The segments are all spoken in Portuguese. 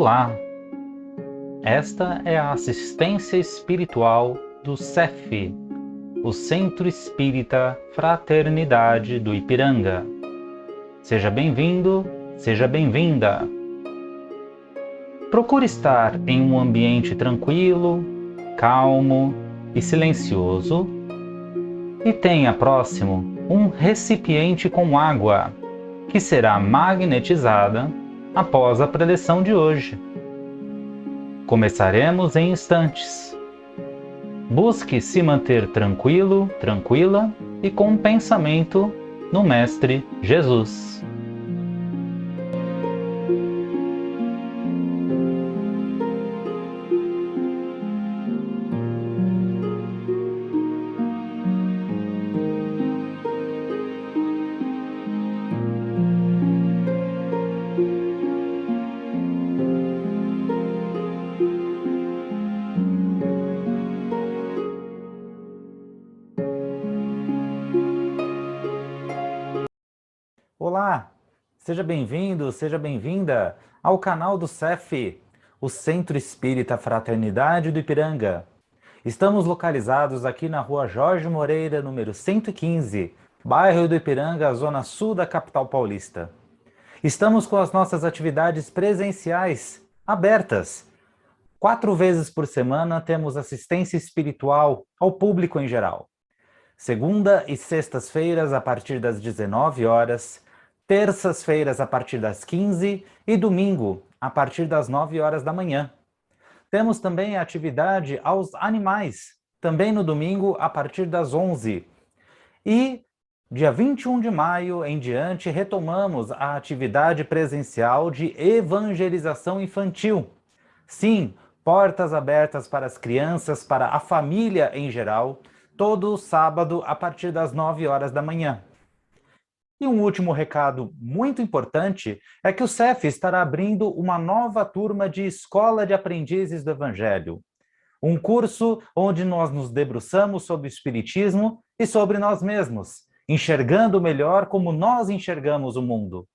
Olá! Esta é a assistência espiritual do CEF, o Centro Espírita Fraternidade do Ipiranga. Seja bem-vindo, seja bem-vinda. Procure estar em um ambiente tranquilo, calmo e silencioso e tenha próximo um recipiente com água, que será magnetizada após a preleção de hoje. Começaremos em instantes. Busque se manter tranquilo, tranquila e com um pensamento no Mestre Jesus. Olá, seja bem-vindo, seja bem-vinda ao canal do CEF, o Centro Espírita Fraternidade do Ipiranga. Estamos localizados aqui na rua Jorge Moreira, número 115, bairro do Ipiranga, zona sul da capital paulista. Estamos com as nossas atividades presenciais abertas. 4 vezes por semana temos assistência espiritual ao público em geral. Segunda e sextas-feiras a partir das 19 horas, terças-feiras a partir das 15 e domingo a partir das 9 horas da manhã. Temos também a atividade aos animais, também no domingo a partir das 11. E dia 21 de maio em diante retomamos a atividade presencial de evangelização infantil. Sim, portas abertas para as crianças, para a família em geral, todo sábado a partir das 9 horas da manhã. E um último recado muito importante é que o CEF estará abrindo uma nova turma de Escola de Aprendizes do Evangelho. Um curso onde nós nos debruçamos sobre o Espiritismo e sobre nós mesmos, enxergando melhor como nós enxergamos o mundo.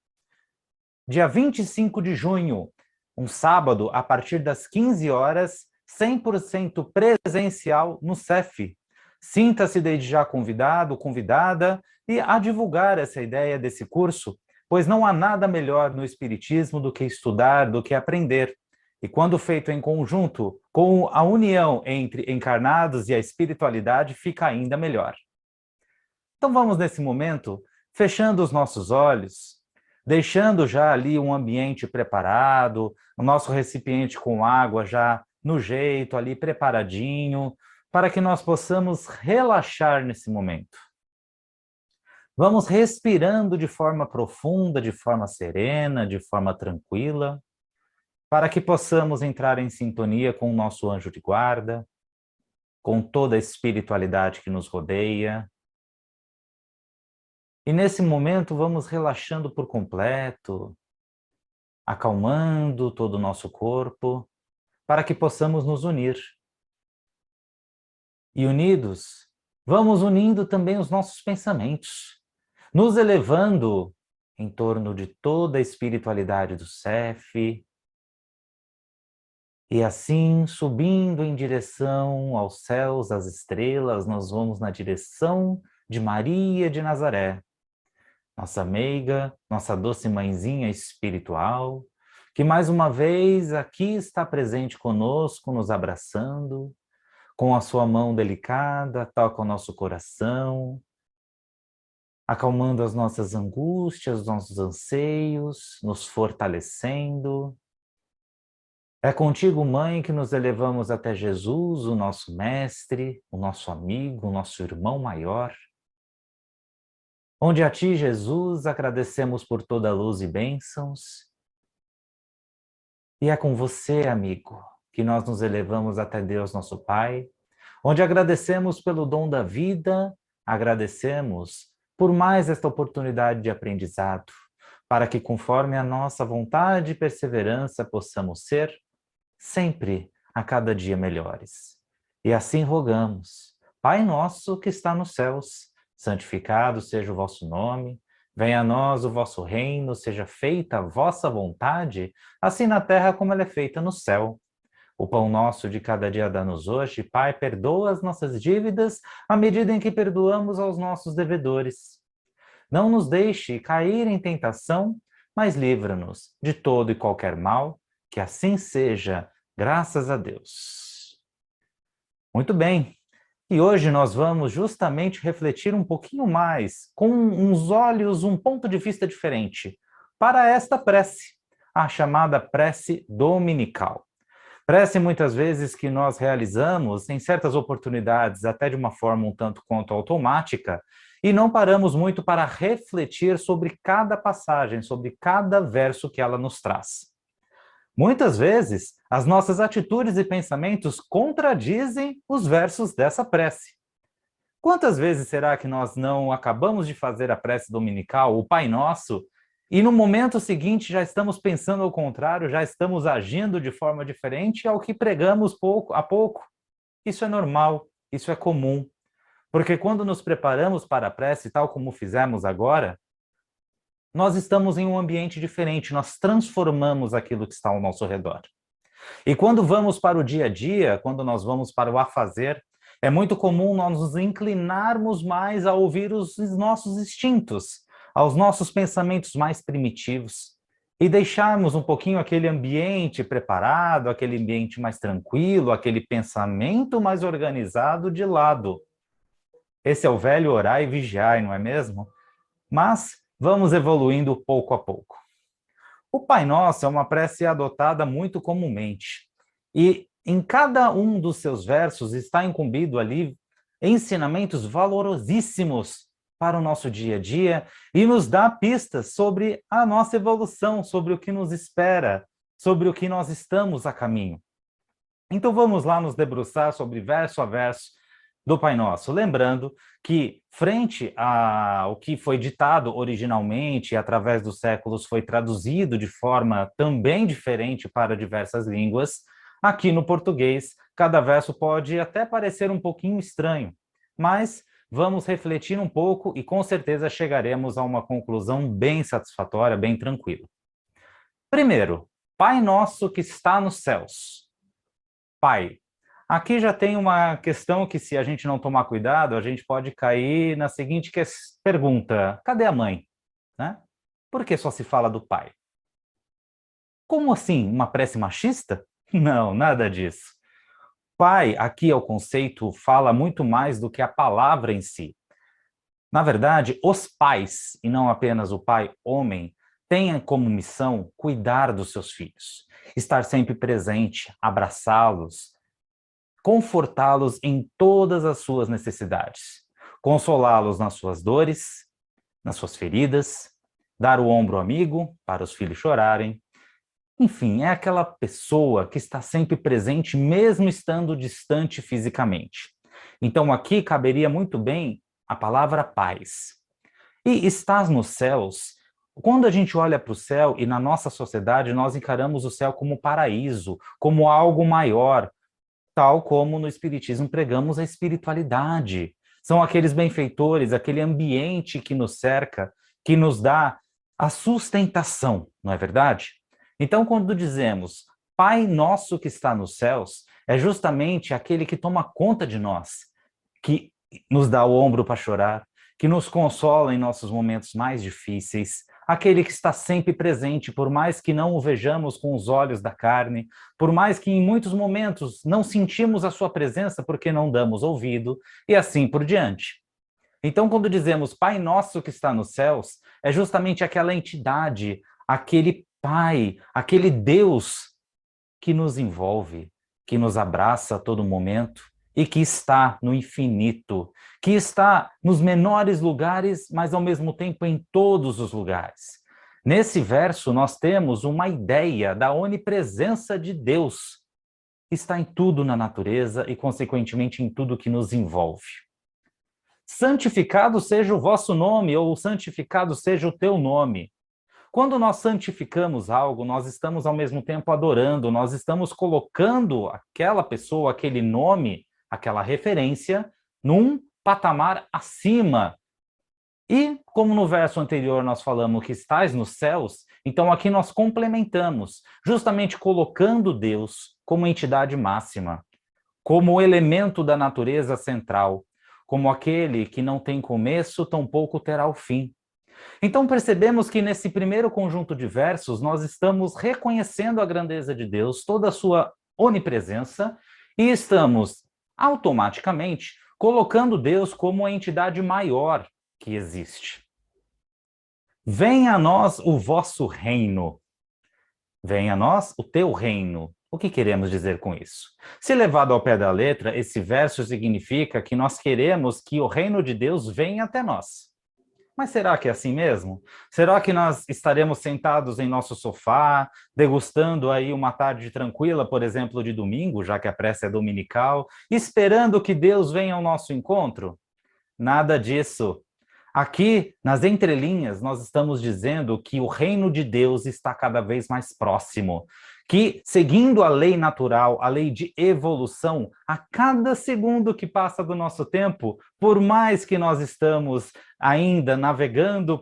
Dia 25 de junho, um sábado, a partir das 15 horas, 100% presencial no CEF. Sinta-se desde já convidado, convidada, e a divulgar essa ideia desse curso, pois não há nada melhor no Espiritismo do que estudar, do que aprender. E quando feito em conjunto, com a união entre encarnados e a espiritualidade, fica ainda melhor. Então vamos nesse momento, fechando os nossos olhos, deixando já ali um ambiente preparado, o nosso recipiente com água já no jeito ali preparadinho, para que nós possamos relaxar nesse momento. Vamos respirando de forma profunda, de forma serena, de forma tranquila, para que possamos entrar em sintonia com o nosso anjo de guarda, com toda a espiritualidade que nos rodeia. E nesse momento vamos relaxando por completo, acalmando todo o nosso corpo, para que possamos nos unir. E unidos, vamos unindo também os nossos pensamentos, nos elevando em torno de toda a espiritualidade do CEF, e assim, subindo em direção aos céus, às estrelas, nós vamos na direção de Maria de Nazaré, nossa meiga, nossa doce mãezinha espiritual, que mais uma vez aqui está presente conosco, nos abraçando, com a sua mão delicada, toca o nosso coração, acalmando as nossas angústias, os nossos anseios, nos fortalecendo. É contigo, Mãe, que nos elevamos até Jesus, o nosso mestre, o nosso amigo, o nosso irmão maior, onde a ti, Jesus, agradecemos por toda a luz e bênçãos. E é com você, amigo, que nós nos elevamos até Deus, nosso Pai, onde agradecemos pelo dom da vida, agradecemos por mais esta oportunidade de aprendizado, para que, conforme a nossa vontade e perseverança, possamos ser sempre, a cada dia, melhores. E assim rogamos: Pai nosso que está nos céus, santificado seja o vosso nome, Venha a nós o vosso reino, seja feita a vossa vontade, assim na terra como ela é feita no céu. O pão nosso de cada dia dá-nos hoje, Pai, perdoa as nossas dívidas, à medida em que perdoamos aos nossos devedores. Não nos deixe cair em tentação, mas livra-nos de todo e qualquer mal, que assim seja, graças a Deus. Muito bem. E hoje nós vamos justamente refletir um pouquinho mais, com uns olhos, um ponto de vista diferente, para esta prece, a chamada prece dominical. Prece muitas vezes que nós realizamos em certas oportunidades, até de uma forma um tanto quanto automática, e não paramos muito para refletir sobre cada passagem, sobre cada verso que ela nos traz. Muitas vezes, as nossas atitudes e pensamentos contradizem os versos dessa prece. Quantas vezes será que nós não acabamos de fazer a prece dominical, o Pai Nosso, e no momento seguinte já estamos pensando ao contrário, já estamos agindo de forma diferente ao que pregamos pouco a pouco? Isso é normal, isso é comum, porque quando nos preparamos para a prece, tal como fizemos agora, nós estamos em um ambiente diferente, nós transformamos aquilo que está ao nosso redor. E quando vamos para o dia a dia, quando nós vamos para o afazer, é muito comum nós nos inclinarmos mais a ouvir os nossos instintos, aos nossos pensamentos mais primitivos, e deixarmos um pouquinho aquele ambiente preparado, aquele ambiente mais tranquilo, aquele pensamento mais organizado de lado. Esse é o velho orai e vigiai, não é mesmo? Mas vamos evoluindo pouco a pouco. O Pai Nosso é uma prece adotada muito comumente. E em cada um dos seus versos está incumbido ali ensinamentos valorosíssimos para o nosso dia a dia e nos dá pistas sobre a nossa evolução, sobre o que nos espera, sobre o que nós estamos a caminho. Então vamos lá nos debruçar sobre verso a verso do Pai Nosso, lembrando que, frente ao que foi ditado originalmente e através dos séculos foi traduzido de forma também diferente para diversas línguas, aqui no português, cada verso pode até parecer um pouquinho estranho, mas vamos refletir um pouco e com certeza chegaremos a uma conclusão bem satisfatória, bem tranquila. Primeiro, Pai Nosso que está nos céus. Pai. Aqui já tem uma questão que, se a gente não tomar cuidado, a gente pode cair na seguinte pergunta: cadê a mãe? Né? Por que só se fala do pai? Como assim? Uma prece machista? Não, nada disso. Pai, aqui é o conceito, fala muito mais do que a palavra em si. Na verdade, os pais, e não apenas o pai homem, têm como missão cuidar dos seus filhos, estar sempre presente, abraçá-los, confortá-los em todas as suas necessidades, consolá-los nas suas dores, nas suas feridas, dar o ombro amigo para os filhos chorarem. Enfim, é aquela pessoa que está sempre presente, mesmo estando distante fisicamente. Então aqui caberia muito bem a palavra paz. E estás nos céus. Quando a gente olha para o céu, e na nossa sociedade nós encaramos o céu como paraíso, como algo maior, tal como no Espiritismo pregamos a espiritualidade. São aqueles benfeitores, aquele ambiente que nos cerca, que nos dá a sustentação, não é verdade? Então, quando dizemos Pai Nosso que está nos céus, é justamente aquele que toma conta de nós, que nos dá o ombro para chorar, que nos consola em nossos momentos mais difíceis, aquele que está sempre presente, por mais que não o vejamos com os olhos da carne, por mais que em muitos momentos não sentimos a sua presença porque não damos ouvido, e assim por diante. Então, quando dizemos Pai Nosso que está nos céus, é justamente aquela entidade, aquele Pai, aquele Deus que nos envolve, que nos abraça a todo momento e que está no infinito, que está nos menores lugares, mas ao mesmo tempo em todos os lugares. Nesse verso, nós temos uma ideia da onipresença de Deus. Está em tudo na natureza e, consequentemente, em tudo que nos envolve. Santificado seja o vosso nome, ou santificado seja o teu nome. Quando nós santificamos algo, nós estamos ao mesmo tempo adorando, nós estamos colocando aquela pessoa, aquele nome, aquela referência, num patamar acima E, como no verso anterior nós falamos que estais nos céus, então aqui nós complementamos, justamente colocando Deus como entidade máxima, como o elemento da natureza central, como aquele que não tem começo, tampouco terá o fim. Então percebemos que nesse primeiro conjunto de versos nós estamos reconhecendo a grandeza de Deus, toda a sua onipresença, e estamos automaticamente colocando Deus como a entidade maior que existe. Venha a nós o vosso reino. Venha a nós o teu reino. O que queremos dizer com isso? Se levado ao pé da letra, esse verso significa que nós queremos que o reino de Deus venha até nós. Mas será que é assim mesmo? Será que nós estaremos sentados em nosso sofá, degustando aí uma tarde tranquila, por exemplo, de domingo, já que a prece é dominical, esperando que Deus venha ao nosso encontro? Nada disso. Aqui, nas entrelinhas, nós estamos dizendo que o reino de Deus está cada vez mais próximo, que, seguindo a lei natural, a lei de evolução, a cada segundo que passa do nosso tempo, por mais que nós estamos ainda navegando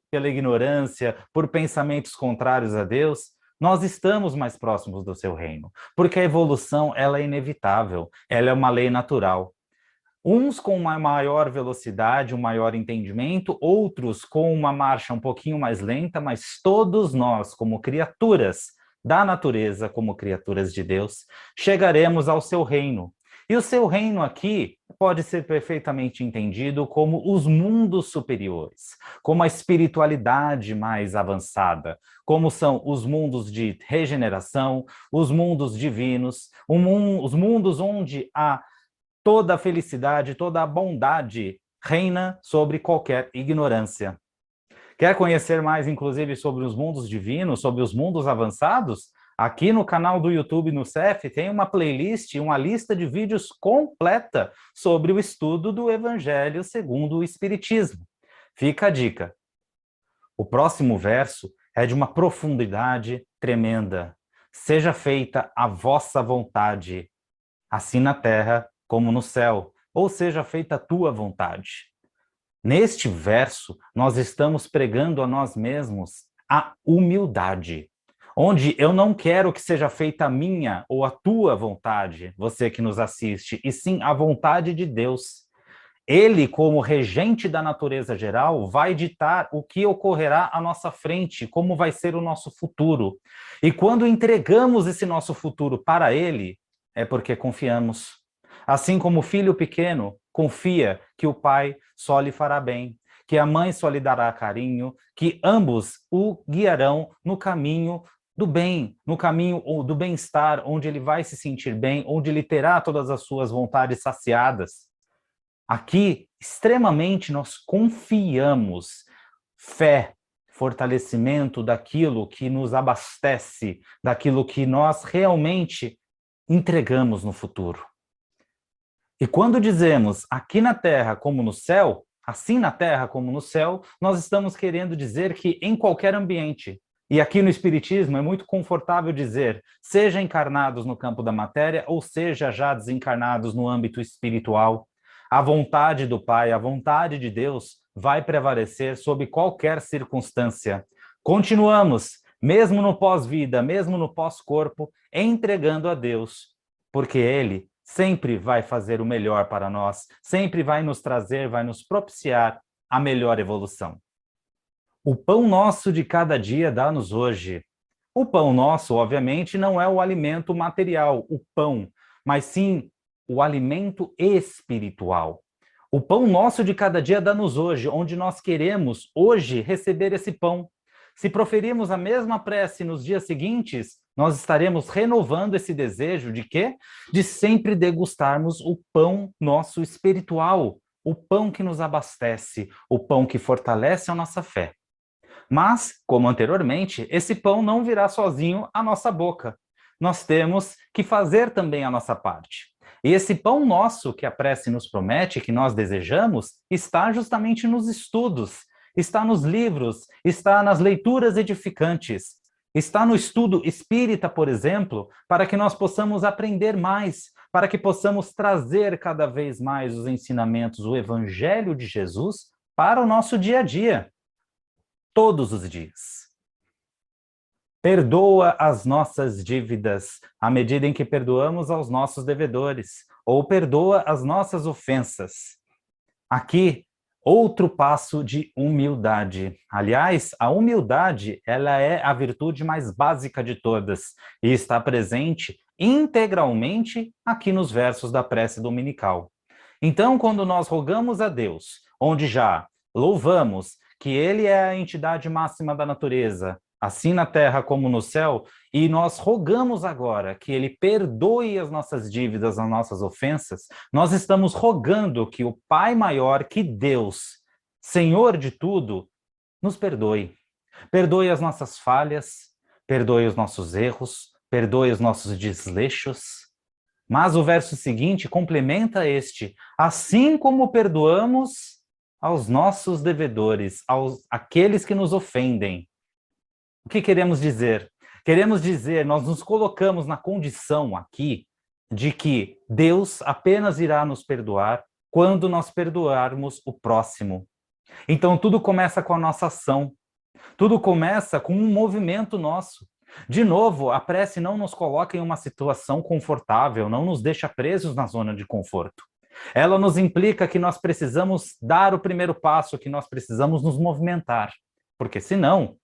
pela ignorância, por pensamentos contrários a Deus, nós estamos mais próximos do seu reino, porque a evolução ela é inevitável, ela é uma lei natural. Uns com uma maior velocidade, um maior entendimento, outros com uma marcha um pouquinho mais lenta, mas todos nós, como criaturas da natureza, como criaturas de Deus, chegaremos ao seu reino. E o seu reino aqui pode ser perfeitamente entendido como os mundos superiores, como a espiritualidade mais avançada, como são os mundos de regeneração, os mundos divinos, os mundos onde há toda a felicidade, toda a bondade reina sobre qualquer ignorância. Quer conhecer mais, inclusive, sobre os mundos divinos, sobre os mundos avançados? Aqui no canal do YouTube, no CEF, tem uma playlist, uma lista de vídeos completa sobre o estudo do Evangelho segundo o Espiritismo. Fica a dica. O próximo verso é de uma profundidade tremenda. Seja feita a vossa vontade, assim na terra como no céu, ou seja feita a tua vontade. Neste verso, nós estamos pregando a nós mesmos a humildade, onde eu não quero que seja feita a minha ou a tua vontade, você que nos assiste, e sim a vontade de Deus. Ele, como regente da natureza geral, vai ditar o que ocorrerá à nossa frente, como vai ser o nosso futuro. E quando entregamos esse nosso futuro para ele, é porque confiamos. Assim como o filho pequeno confia que o pai só lhe fará bem, que a mãe só lhe dará carinho, que ambos o guiarão no caminho do bem, no caminho do bem-estar, onde ele vai se sentir bem, onde ele terá todas as suas vontades saciadas. Aqui, extremamente, nós confiamos fé, fortalecimento daquilo que nos abastece, daquilo que nós realmente entregamos no futuro. E quando dizemos aqui na terra como no céu, assim na terra como no céu, nós estamos querendo dizer que em qualquer ambiente, e aqui no Espiritismo é muito confortável dizer, seja encarnados no campo da matéria ou seja já desencarnados no âmbito espiritual, a vontade do Pai, a vontade de Deus vai prevalecer sob qualquer circunstância. Continuamos, mesmo no pós-vida, mesmo no pós-corpo, entregando a Deus, porque Ele sempre vai fazer o melhor para nós, sempre vai nos trazer, vai nos propiciar a melhor evolução. O pão nosso de cada dia dá-nos hoje. O pão nosso, obviamente, não é o alimento material, o pão, mas sim o alimento espiritual. O pão nosso de cada dia dá-nos hoje, onde nós queremos hoje receber esse pão. Se proferirmos a mesma prece nos dias seguintes, nós estaremos renovando esse desejo de quê? De sempre degustarmos o pão nosso espiritual, o pão que nos abastece, o pão que fortalece a nossa fé. Mas, como anteriormente, esse pão não virá sozinho à nossa boca. Nós temos que fazer também a nossa parte. E esse pão nosso que a prece nos promete, que nós desejamos, está justamente nos estudos, está nos livros, está nas leituras edificantes, está no estudo espírita, por exemplo, para que nós possamos aprender mais, para que possamos trazer cada vez mais os ensinamentos, o Evangelho de Jesus para o nosso dia a dia, todos os dias. Perdoa as nossas dívidas à medida em que perdoamos aos nossos devedores, ou perdoa as nossas ofensas. Aqui, outro passo de humildade. Aliás, a humildade, ela é a virtude mais básica de todas e está presente integralmente aqui nos versos da prece dominical. Então, quando nós rogamos a Deus, onde já louvamos que Ele é a entidade máxima da natureza, assim na terra como no céu, e nós rogamos agora que Ele perdoe as nossas dívidas, as nossas ofensas, nós estamos rogando que o Pai maior, que Deus, Senhor de tudo, nos perdoe. Perdoe as nossas falhas, perdoe os nossos erros, perdoe os nossos desleixos. Mas o verso seguinte complementa este: assim como perdoamos aos nossos devedores, aqueles que nos ofendem. O que queremos dizer? Queremos dizer, nós nos colocamos na condição aqui de que Deus apenas irá nos perdoar quando nós perdoarmos o próximo. Então tudo começa com a nossa ação, tudo começa com um movimento nosso. De novo, a prece não nos coloca em uma situação confortável, não nos deixa presos na zona de conforto. Ela nos implica que nós precisamos dar o primeiro passo, que nós precisamos nos movimentar, porque senão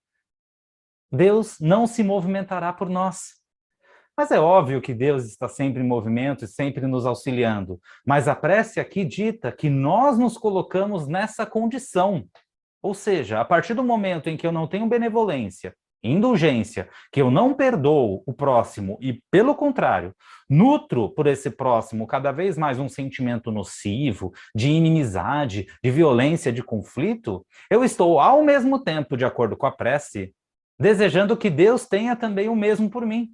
Deus não se movimentará por nós. Mas é óbvio que Deus está sempre em movimento e sempre nos auxiliando. Mas a prece aqui dita que nós nos colocamos nessa condição. Ou seja, a partir do momento em que eu não tenho benevolência, indulgência, que eu não perdoo o próximo e, pelo contrário, nutro por esse próximo cada vez mais um sentimento nocivo, de inimizade, de violência, de conflito, eu estou, ao mesmo tempo, de acordo com a prece, desejando que Deus tenha também o mesmo por mim.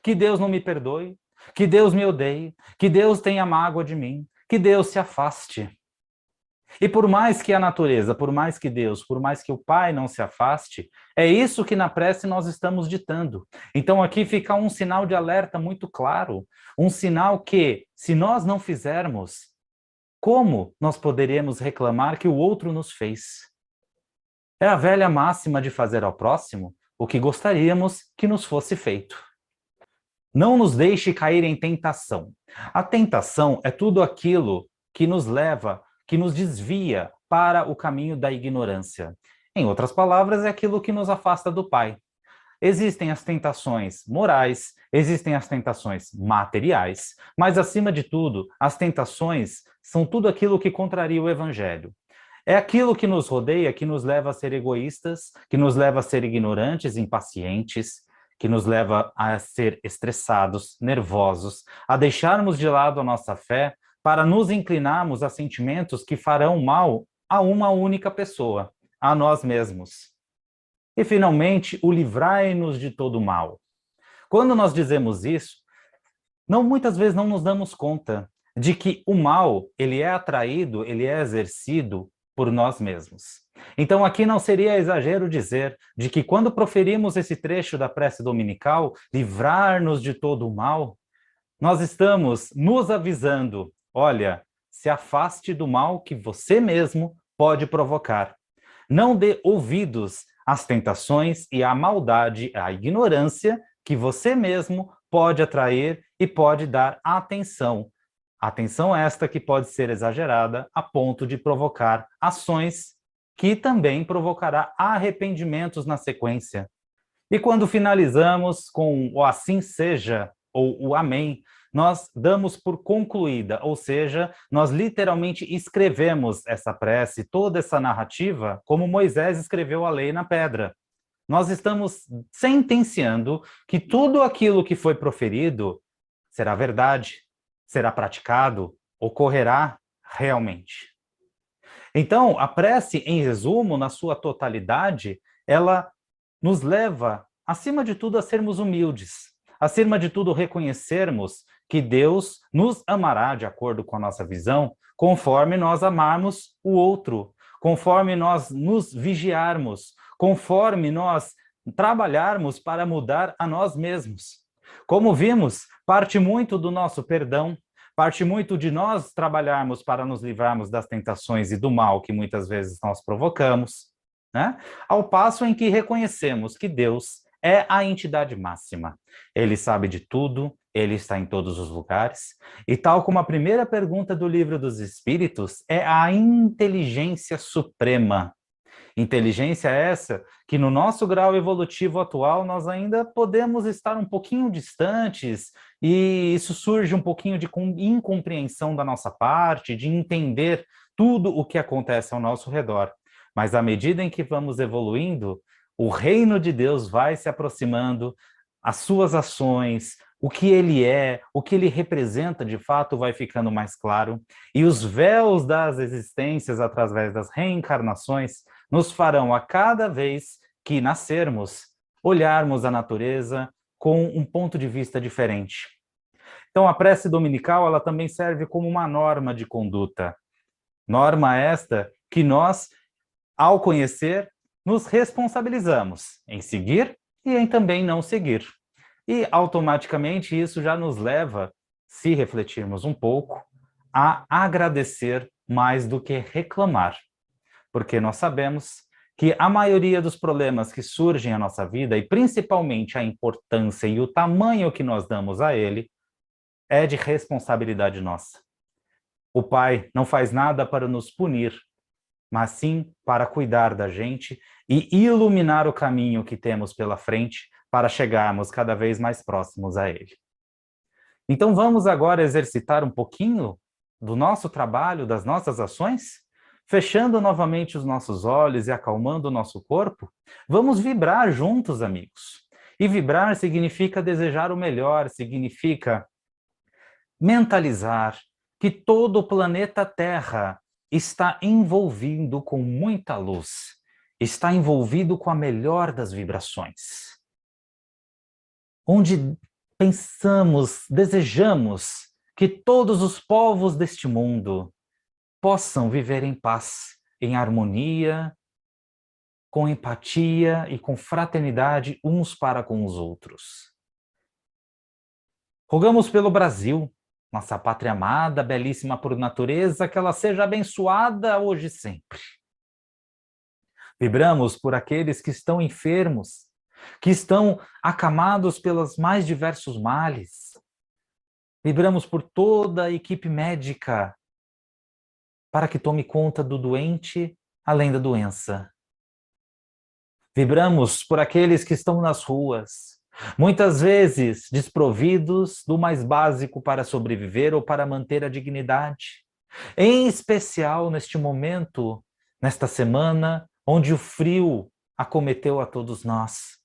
Que Deus não me perdoe, que Deus me odeie, que Deus tenha mágoa de mim, que Deus se afaste. E por mais que a natureza, por mais que Deus, por mais que o Pai não se afaste, é isso que na prece nós estamos ditando. Então aqui fica um sinal de alerta muito claro, um sinal que, se nós não fizermos, como nós poderíamos reclamar que o outro nos fez? É a velha máxima de fazer ao próximo o que gostaríamos que nos fosse feito. Não nos deixe cair em tentação. A tentação é tudo aquilo que nos leva, que nos desvia para o caminho da ignorância. Em outras palavras, é aquilo que nos afasta do Pai. Existem as tentações morais, existem as tentações materiais, mas, acima de tudo, as tentações são tudo aquilo que contraria o Evangelho. É aquilo que nos rodeia, que nos leva a ser egoístas, que nos leva a ser ignorantes, impacientes, que nos leva a ser estressados, nervosos, a deixarmos de lado a nossa fé para nos inclinarmos a sentimentos que farão mal a uma única pessoa, a nós mesmos. E, finalmente, o livrai-nos de todo mal. Quando nós dizemos isso, muitas vezes não nos damos conta de que o mal, ele é atraído, ele é exercido por nós mesmos. Então, aqui não seria exagero dizer de que quando proferimos esse trecho da prece dominical, livrar-nos de todo o mal, nós estamos nos avisando, olha, se afaste do mal que você mesmo pode provocar. Não dê ouvidos às tentações e à maldade, à ignorância que você mesmo pode atrair e pode dar atenção. Atenção esta que pode ser exagerada a ponto de provocar ações que também provocará arrependimentos na sequência. E quando finalizamos com o assim seja, ou o amém, nós damos por concluída, ou seja, nós literalmente escrevemos essa prece, toda essa narrativa, como Moisés escreveu a lei na pedra. Nós estamos sentenciando que tudo aquilo que foi proferido será verdade, será praticado, ocorrerá realmente. Então, a prece, em resumo, na sua totalidade, ela nos leva, acima de tudo, a sermos humildes, acima de tudo, reconhecermos que Deus nos amará, de acordo com a nossa visão, conforme nós amarmos o outro, conforme nós nos vigiarmos, conforme nós trabalharmos para mudar a nós mesmos. Como vimos, parte muito do nosso perdão, Parte muito de nós trabalharmos para nos livrarmos das tentações e do mal que muitas vezes nós provocamos, né? Ao passo em que reconhecemos que Deus é a entidade máxima. Ele sabe de tudo, ele está em todos os lugares, e tal como a primeira pergunta do Livro dos Espíritos, é a inteligência suprema. Inteligência essa que no nosso grau evolutivo atual nós ainda podemos estar um pouquinho distantes e isso surge um pouquinho de incompreensão da nossa parte, de entender tudo o que acontece ao nosso redor. Mas à medida em que vamos evoluindo, o reino de Deus vai se aproximando, as suas ações, o que ele é, o que ele representa de fato vai ficando mais claro, e os véus das existências através das reencarnações nos farão a cada vez que nascermos, olharmos a natureza com um ponto de vista diferente. Então a prece dominical, ela também serve como uma norma de conduta. Norma esta que nós, ao conhecer, nos responsabilizamos em seguir e em também não seguir. E automaticamente isso já nos leva, se refletirmos um pouco, a agradecer mais do que reclamar. Porque nós sabemos que a maioria dos problemas que surgem na nossa vida, e principalmente a importância e o tamanho que nós damos a ele, é de responsabilidade nossa. O Pai não faz nada para nos punir, mas sim para cuidar da gente e iluminar o caminho que temos pela frente para chegarmos cada vez mais próximos a Ele. Então vamos agora exercitar um pouquinho do nosso trabalho, das nossas ações? Fechando novamente os nossos olhos e acalmando o nosso corpo, vamos vibrar juntos, amigos. E vibrar significa desejar o melhor, significa mentalizar que todo o planeta Terra está envolvido com muita luz, está envolvido com a melhor das vibrações. Onde pensamos, desejamos que todos os povos deste mundo possam viver em paz, em harmonia, com empatia e com fraternidade uns para com os outros. Rogamos pelo Brasil, nossa pátria amada, belíssima por natureza, que ela seja abençoada hoje e sempre. Vibramos por aqueles que estão enfermos, que estão acamados pelos mais diversos males. Vibramos por toda a equipe médica, para que tome conta do doente, além da doença. Vibramos por aqueles que estão nas ruas, muitas vezes desprovidos do mais básico para sobreviver ou para manter a dignidade. Em especial neste momento, nesta semana, onde o frio acometeu a todos nós.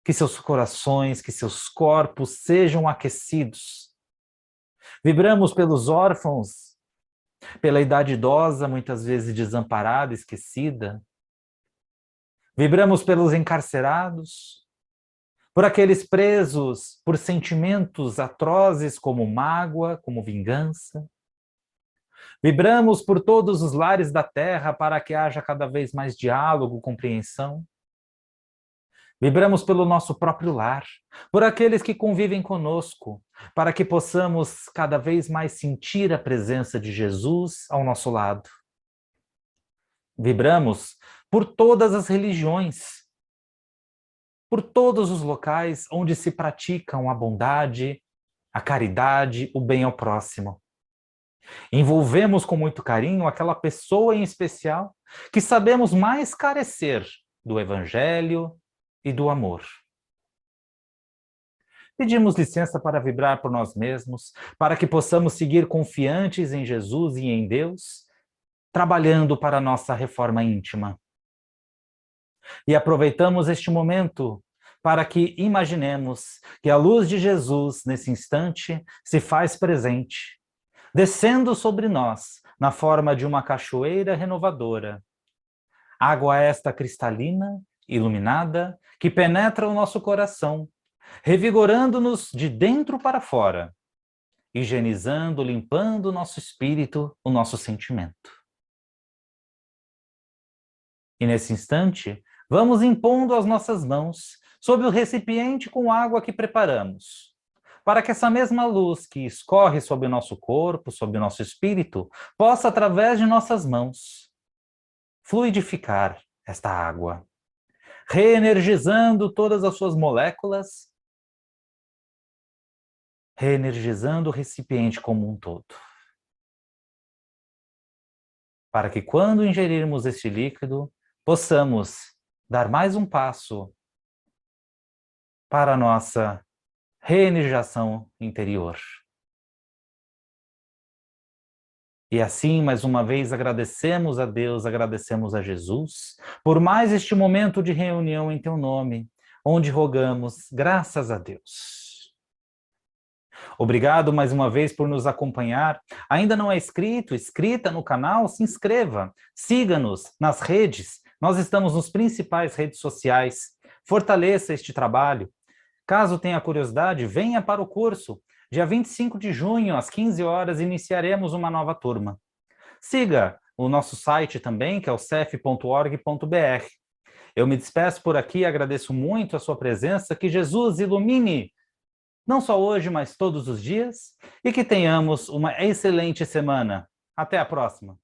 Que seus corações, que seus corpos sejam aquecidos. Vibramos pelos órfãos, pela idade idosa, muitas vezes desamparada, esquecida. Vibramos pelos encarcerados, por aqueles presos por sentimentos atrozes como mágoa, como vingança. Vibramos por todos os lares da terra para que haja cada vez mais diálogo, compreensão. Vibramos pelo nosso próprio lar, por aqueles que convivem conosco, para que possamos cada vez mais sentir a presença de Jesus ao nosso lado. Vibramos por todas as religiões, por todos os locais onde se praticam a bondade, a caridade, o bem ao próximo. Envolvemos com muito carinho aquela pessoa em especial que sabemos mais carecer do Evangelho e do amor. Pedimos licença para vibrar por nós mesmos, para que possamos seguir confiantes em Jesus e em Deus, trabalhando para a nossa reforma íntima. E aproveitamos este momento para que imaginemos que a luz de Jesus, nesse instante, se faz presente, descendo sobre nós, na forma de uma cachoeira renovadora. Água esta cristalina, iluminada, que penetra o nosso coração, revigorando-nos de dentro para fora, higienizando, limpando o nosso espírito, o nosso sentimento. E nesse instante, vamos impondo as nossas mãos sobre o recipiente com água que preparamos, para que essa mesma luz que escorre sobre o nosso corpo, sobre o nosso espírito, possa, através de nossas mãos, fluidificar esta água, reenergizando todas as suas moléculas, reenergizando o recipiente como um todo. Para que quando ingerirmos este líquido, possamos dar mais um passo para a nossa reenergização interior. E assim, mais uma vez, agradecemos a Deus, agradecemos a Jesus, por mais este momento de reunião em teu nome, onde rogamos, graças a Deus. Obrigado mais uma vez por nos acompanhar. Ainda não é inscrita no canal? Se inscreva, siga-nos nas redes. Nós estamos nos principais redes sociais. Fortaleça este trabalho. Caso tenha curiosidade, venha para o curso. Dia 25 de junho, às 15 horas, iniciaremos uma nova turma. Siga o nosso site também, que é o cef.org.br. Eu me despeço por aqui e agradeço muito a sua presença. Que Jesus ilumine, não só hoje, mas todos os dias, e que tenhamos uma excelente semana. Até a próxima!